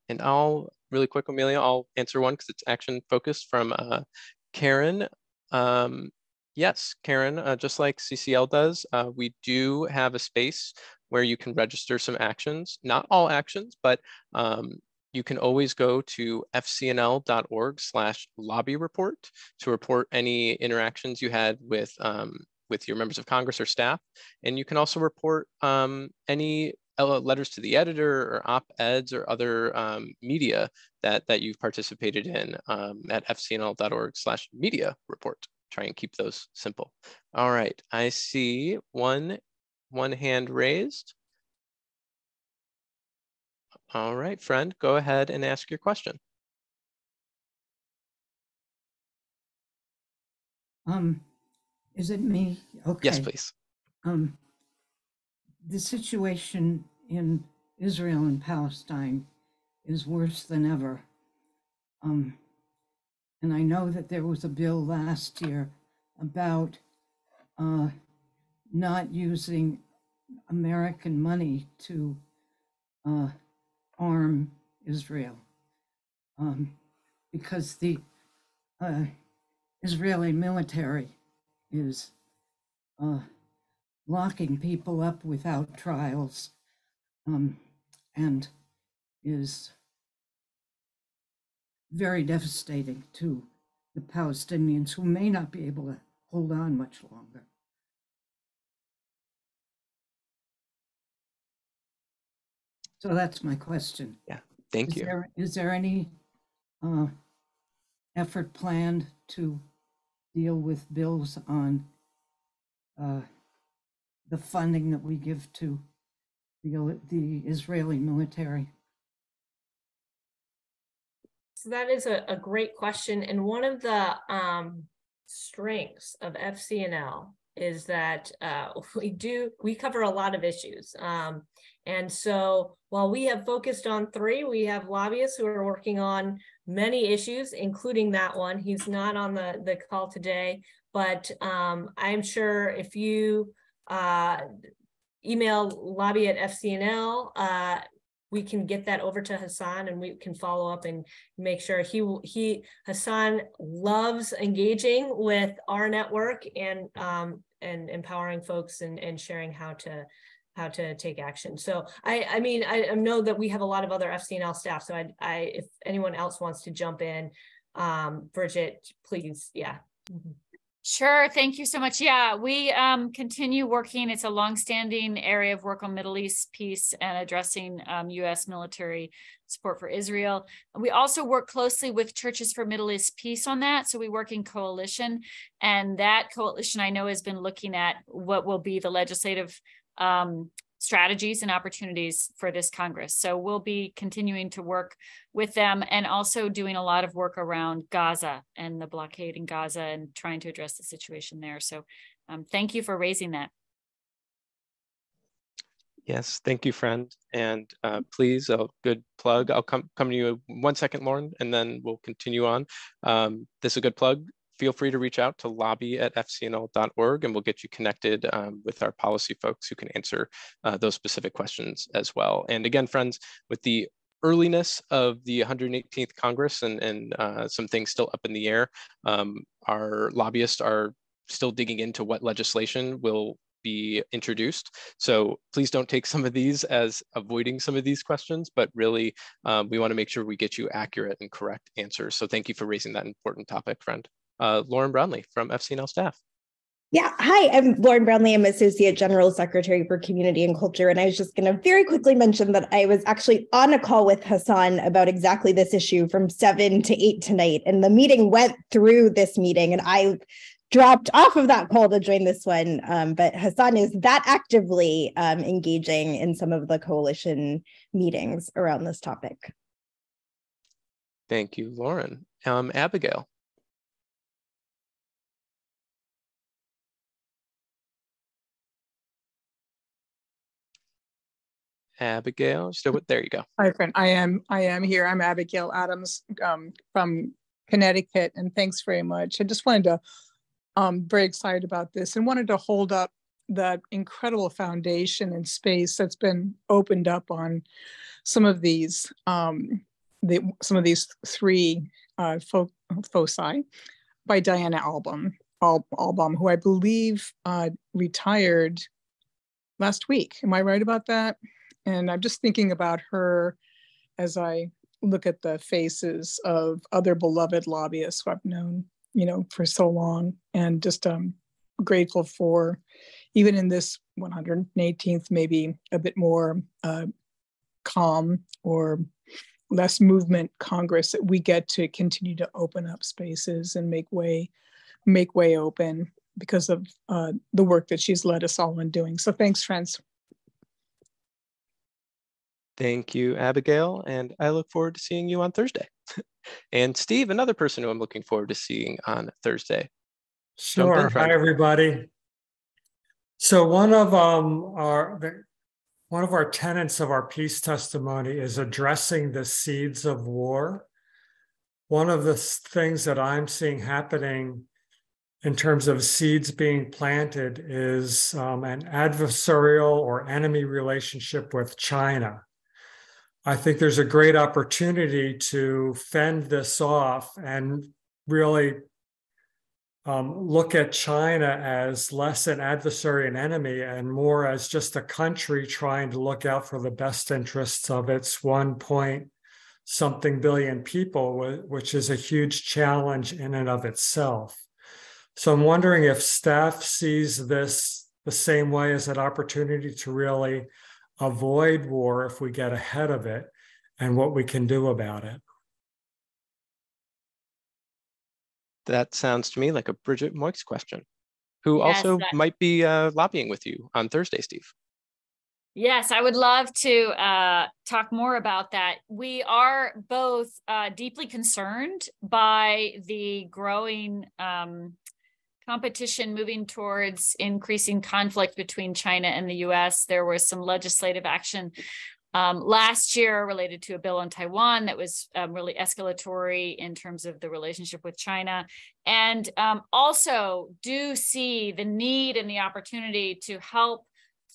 And I'll, really quick, Amelia, I'll answer one because it's action focused from Karen. Yes, Karen, just like CCL does, we do have a space where you can register some actions, not all actions, but you can always go to fcnl.org/lobby report to report any interactions you had with your members of Congress or staff. And you can also report any letters to the editor or op-eds or other media that you've participated in at fcnl.org/media report. Try and keep those simple. All right, I see one hand raised. All right, friend, go ahead and ask your question. Is it me? Okay. Yes, please. The situation in Israel and Palestine is worse than ever. And I know that there was a bill last year about not using American money to arm Israel because the Israeli military is locking people up without trials and is very devastating to the Palestinians who may not be able to hold on much longer. So that's my question. Yeah, thank you. Is there any effort planned to deal with bills on the funding that we give to the Israeli military? So that is a great question. And one of the strengths of FCNL is that we cover a lot of issues. And so while we have focused on 3, we have lobbyists who are working on many issues, including that one. He's not on the call today, but I'm sure if you email lobby at FCNL, we can get that over to Hassan and we can follow up and make sure Hassan loves engaging with our network and empowering folks and sharing how to take action. So I mean, I know that we have a lot of other FCNL staff. So if anyone else wants to jump in, Bridget, please. Yeah. Mm-hmm. Sure. Thank you so much. Yeah, we continue working. It's a longstanding area of work on Middle East peace and addressing U.S. military support for Israel. We also work closely with Churches for Middle East Peace on that. So we work in coalition, and that coalition I know has been looking at what will be the legislative strategies and opportunities for this Congress. So we'll be continuing to work with them and also doing a lot of work around Gaza and the blockade in Gaza and trying to address the situation there. So thank you for raising that. Yes, thank you, friend. And please, a good plug. I'll come to you 1 second, Lauren, and then we'll continue on. This is a good plug. Feel free to reach out to lobby@fcnl.org and we'll get you connected with our policy folks who can answer those specific questions as well. And again, friends, with the earliness of the 118th Congress and some things still up in the air, our lobbyists are still digging into what legislation will be introduced. So please don't take some of these as avoiding some of these questions, but really we want to make sure we get you accurate and correct answers. So thank you for raising that important topic, friend. Lauren Brownlee from FCNL staff. Yeah, hi, I'm Lauren Brownlee. I'm Associate General Secretary for Community and Culture. And I was just going to very quickly mention that I was actually on a call with Hassan about exactly this issue from 7 to 8 tonight. And the meeting went through this meeting and I dropped off of that call to join this one. But Hassan is that actively engaging in some of the coalition meetings around this topic. Thank you, Lauren. Abigail. Abigail, so there you go. Hi, friend. I am here. I'm Abigail Adams from Connecticut, and thanks very much. I just wanted to, very excited about this and wanted to hold up that incredible foundation and space that's been opened up on some of these, some of these 3 foci by Diana Albaum, who I believe retired last week. Am I right about that? And I'm just thinking about her as I look at the faces of other beloved lobbyists who I've known, for so long, and just grateful for, even in this 118th, maybe a bit more calm or less movement Congress, that we get to continue to open up spaces and make way open because of the work that she's led us all in doing. So thanks, friends. Thank you, Abigail, and I look forward to seeing you on Thursday. And Steve, another person who I'm looking forward to seeing on Thursday. Sure. Hi, everybody. So one of our tenets of our peace testimony is addressing the seeds of war. One of the things that I'm seeing happening in terms of seeds being planted is an adversarial or enemy relationship with China. I think there's a great opportunity to fend this off and really look at China as less an adversary and enemy and more as just a country trying to look out for the best interests of its 1-point-something billion people, which is a huge challenge in and of itself. So I'm wondering if staff sees this the same way as an opportunity to really avoid war if we get ahead of it, and what we can do about it. That sounds to me like a Bridget Moix question, who Yes, also might be lobbying with you on Thursday, Steve. Yes, I would love to talk more about that. We are both deeply concerned by the growing competition moving towards increasing conflict between China and the US. There was some legislative action last year related to a bill on Taiwan that was really escalatory in terms of the relationship with China. And also do see the need and the opportunity to help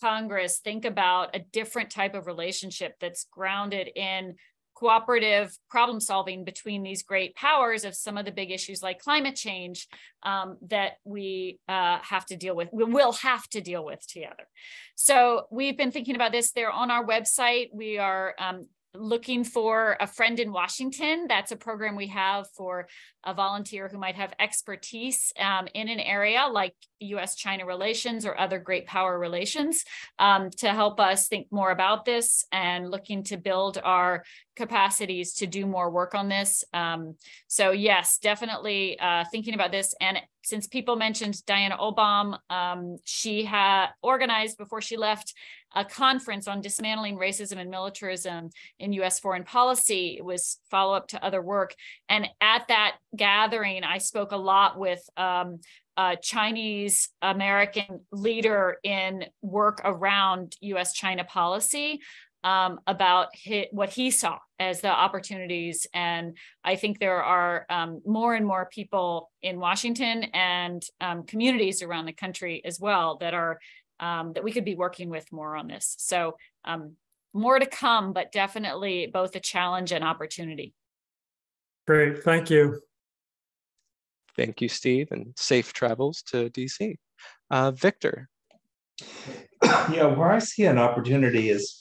Congress think about a different type of relationship that's grounded in cooperative problem solving between these great powers of some of the big issues like climate change that we have to deal with, we will have to deal with together. So we've been thinking about this. There on our website. We are looking for a friend in Washington. That's a program we have for a volunteer who might have expertise in an area like US-China relations or other great power relations to help us think more about this and looking to build our capacities to do more work on this. So yes, definitely thinking about this. And since people mentioned Diana Obam, she had organized before she left a conference on dismantling racism and militarism in US foreign policy. It was follow-up to other work. And at that gathering, I spoke a lot with a Chinese American leader in work around US-China policy about what he saw as the opportunities. And I think there are more and more people in Washington and communities around the country as well that are that we could be working with more on this. So more to come, but definitely both a challenge and opportunity. Great, thank you. Thank you, Steve, and safe travels to DC. Victor. Yeah, where I see an opportunity is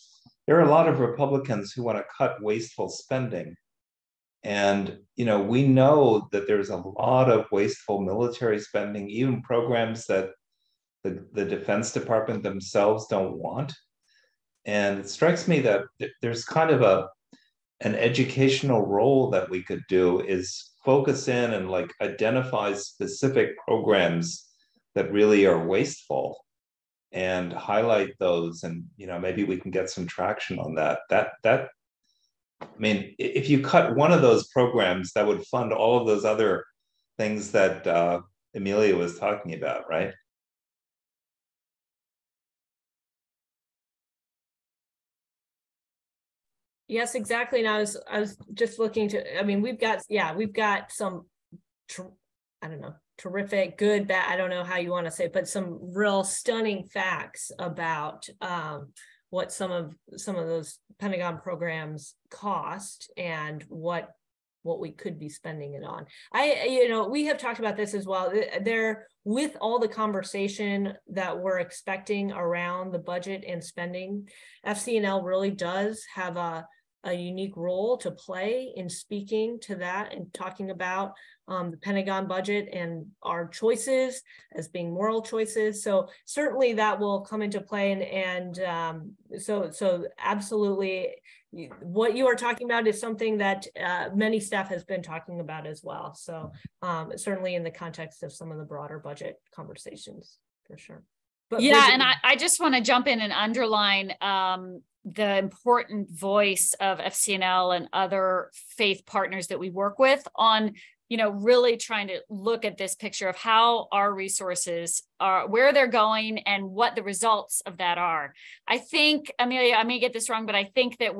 there are a lot of Republicans who want to cut wasteful spending. And, we know that there's a lot of wasteful military spending, even programs that the Defense Department themselves don't want. And it strikes me that there's kind of an educational role that we could do is focus in and identify specific programs that really are wasteful and highlight those. And, maybe we can get some traction on that. I mean, if you cut one of those programs, that would fund all of those other things that Amelia was talking about, right? Yes, exactly. And I was just looking to, I mean, we've got some, I don't know, terrific, good, bad, I don't know how you want to say it, but some real stunning facts about what some of those Pentagon programs cost and what we could be spending it on. We have talked about this as well. There, with all the conversation that we're expecting around the budget and spending, FCNL really does have a unique role to play in speaking to that and talking about the Pentagon budget and our choices as being moral choices. So certainly that will come into play, and so absolutely what you are talking about is something that many staff has been talking about as well. So certainly in the context of some of the broader budget conversations, for sure. But yeah, Bridget, and I just want to jump in and underline the important voice of FCNL and other faith partners that we work with on, really trying to look at this picture of how our resources are, where they're going and what the results of that are. I think, Amelia, I may get this wrong, but I think that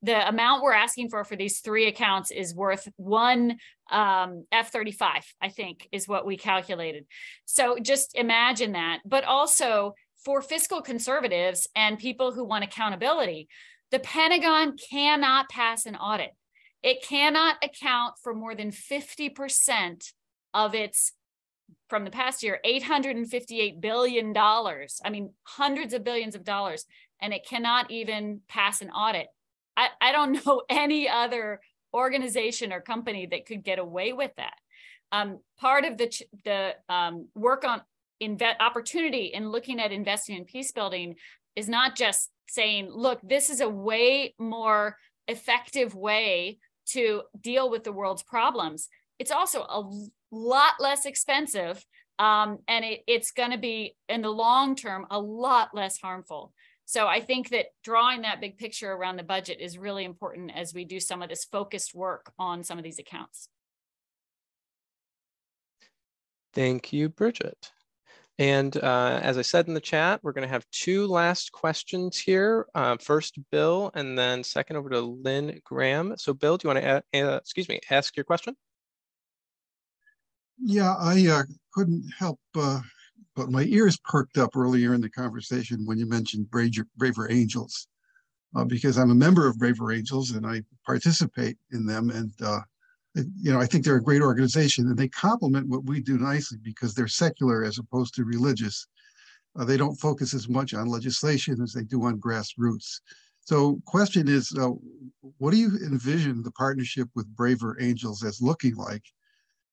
the amount we're asking for these 3 accounts is worth one F-35, I think is what we calculated. So just imagine that, but also for fiscal conservatives and people who want accountability, the Pentagon cannot pass an audit. It cannot account for more than 50% of its, from the past year, $858 billion. I mean, hundreds of billions of dollars, and it cannot even pass an audit. I don't know any other organization or company that could get away with that. Part of the work on opportunity in looking at investing in peace building is not just saying, look, this is a way more effective way to deal with the world's problems. It's also a lot less expensive, and it's going to be, in the long term, a lot less harmful. So I think that drawing that big picture around the budget is really important as we do some of this focused work on some of these accounts. Thank you, Bridget. And as I said in the chat, we're going to have 2 last questions here. First, Bill, and then second over to Lynn Graham. So Bill, do you want to, ask your question? Yeah, I couldn't help but my ears perked up earlier in the conversation when you mentioned Braver Angels, because I'm a member of Braver Angels and I participate in them. And, I think they're a great organization and they complement what we do nicely because they're secular as opposed to religious. They don't focus as much on legislation as they do on grassroots. So question is, what do you envision the partnership with Braver Angels as looking like?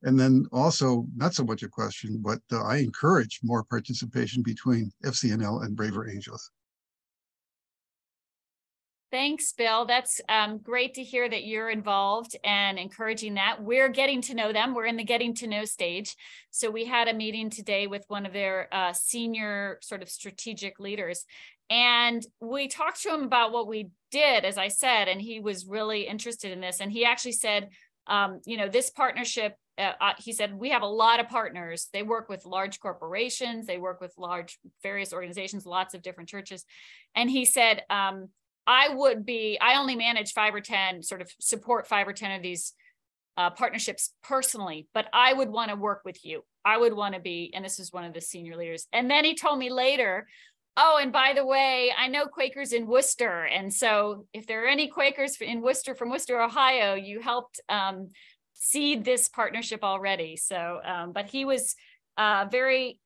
And then also, not so much a question, but I encourage more participation between FCNL and Braver Angels. Thanks, Bill. That's great to hear that you're involved and encouraging that. We're getting to know them. We're in the getting to know stage. So we had a meeting today with one of their senior sort of strategic leaders. And we talked to him about what we did, as I said, and he was really interested in this. And he actually said, this partnership, he said, we have a lot of partners. They work with large corporations. They work with various organizations, lots of different churches. And he said, I only manage 5 or 10, sort of support 5 or 10 of these partnerships personally, but I would want to work with you. I would want to be, and this is one of the senior leaders. And then he told me later, oh, and by the way, I know Quakers in Worcester. And so if there are any Quakers in Worcester, from Worcester, Ohio, you helped seed this partnership already. So, but he was very,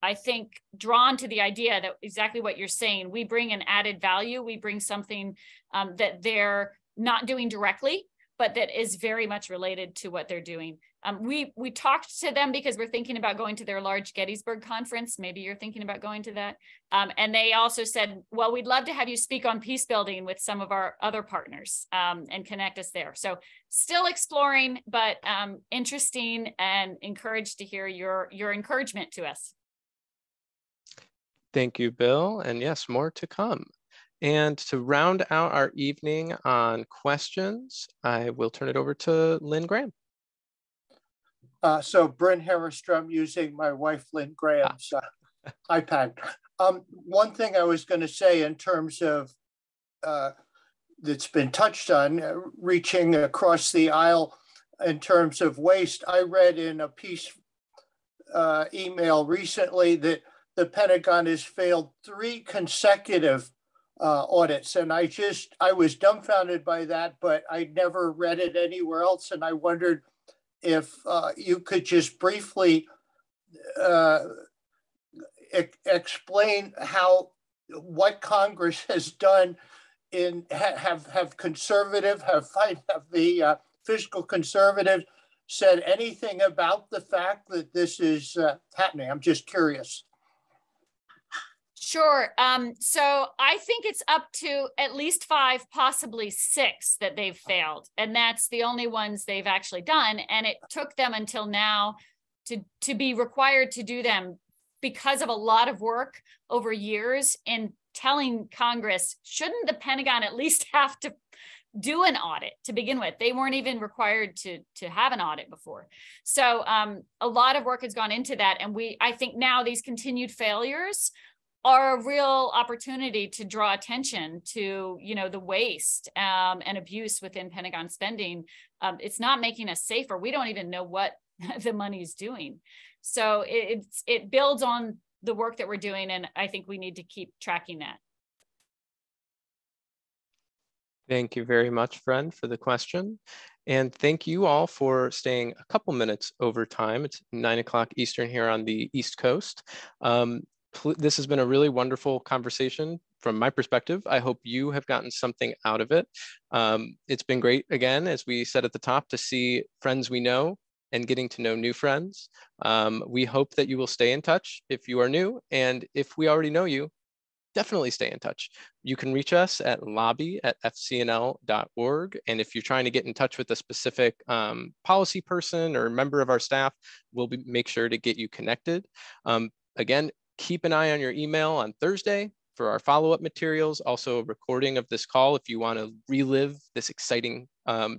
I think, drawn to the idea that exactly what you're saying. We bring an added value. We bring something that they're not doing directly, but that is very much related to what they're doing. We talked to them because we're thinking about going to their large Gettysburg conference. Maybe you're thinking about going to that. And they also said, well, we'd love to have you speak on peace building with some of our other partners and connect us there. So still exploring, but interesting, and encouraged to hear your encouragement to us. Thank you, Bill. And yes, more to come. And to round out our evening on questions, I will turn it over to Lynn Graham. So Bryn Hammerstrom using my wife Lynn Graham's iPad. One thing I was going to say in terms of that's been touched on, reaching across the aisle in terms of waste. I read in a piece email recently that the Pentagon has failed 3 consecutive audits. And I was dumbfounded by that, but I never read it anywhere else. And I wondered if you could just briefly explain what Congress has done have the fiscal conservatives said anything about the fact that this is happening? I'm just curious. Sure. So I think it's up to at least 5, possibly 6 that they've failed. And that's the only ones they've actually done. And it took them until now to be required to do them because of a lot of work over years in telling Congress, shouldn't the Pentagon at least have to do an audit to begin with? They weren't even required to have an audit before. So a lot of work has gone into that. And I think now these continued failures are a real opportunity to draw attention to, the waste and abuse within Pentagon spending. It's not making us safer. We don't even know what the money is doing. So it builds on the work that we're doing, and I think we need to keep tracking that. Thank you very much, friend, for the question. And thank you all for staying a couple minutes over time. It's 9 o'clock Eastern here on the East Coast. This has been a really wonderful conversation from my perspective. I hope you have gotten something out of it. It's been great, again, as we said at the top, to see friends we know and getting to know new friends. We hope that you will stay in touch if you are new, and if we already know you, definitely stay in touch. You can reach us at lobby@fcnl.org. And if you're trying to get in touch with a specific policy person or member of our staff, we'll make sure to get you connected. Again, keep an eye on your email on Thursday for our follow-up materials, also a recording of this call if you want to relive this exciting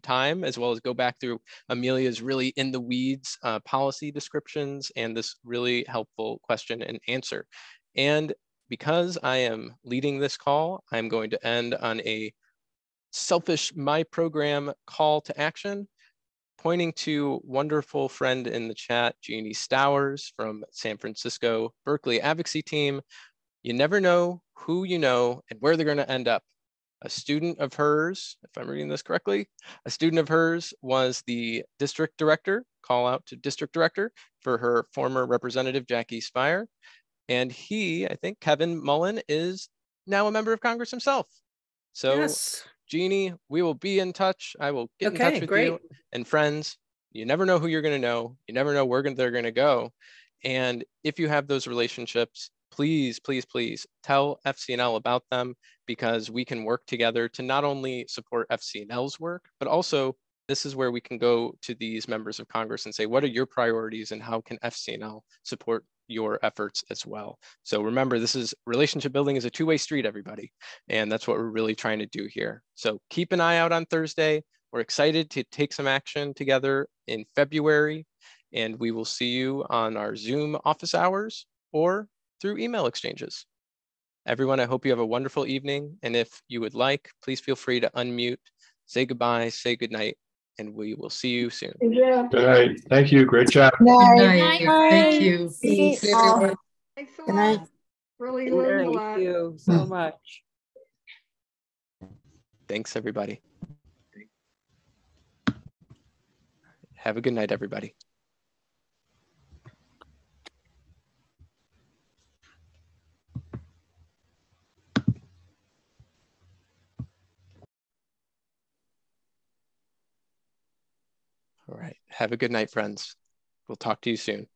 time, as well as go back through Amelia's really in the weeds policy descriptions and this really helpful question and answer. And because I am leading this call, I'm going to end on a selfish my program call to action, pointing to wonderful friend in the chat, Jeannie Stowers from San Francisco Berkeley Advocacy Team. You never know who you know and where they're going to end up. A student of hers, if I'm reading this correctly, a student of hers was the district director, call out to district director for her former representative, Jackie Spire. And he, I think Kevin Mullen, is now a member of Congress himself. So Yes. Jeannie, we will be in touch. I will get in touch with you. And friends, you never know who you're going to know. You never know where they're going to go. And if you have those relationships, please, please, please tell FCNL about them, because we can work together to not only support FCNL's work, but also this is where we can go to these members of Congress and say, what are your priorities and how can FCNL support your efforts as well? So remember, this is relationship building is a two-way street, everybody. And that's what we're really trying to do here. So keep an eye out on Thursday. We're excited to take some action together in February, and we will see you on our Zoom office hours or through email exchanges. Everyone, I hope you have a wonderful evening. And if you would like, please feel free to unmute, say goodbye, say goodnight, and we will see you soon. Good night. Thank you. Great job. Good night. Thank you. Thanks, everyone. Thanks a Good night. lot. Really learned a lot. Thank you so much. Thanks, everybody. Have a good night, everybody. All right. Have a good night, friends. We'll talk to you soon.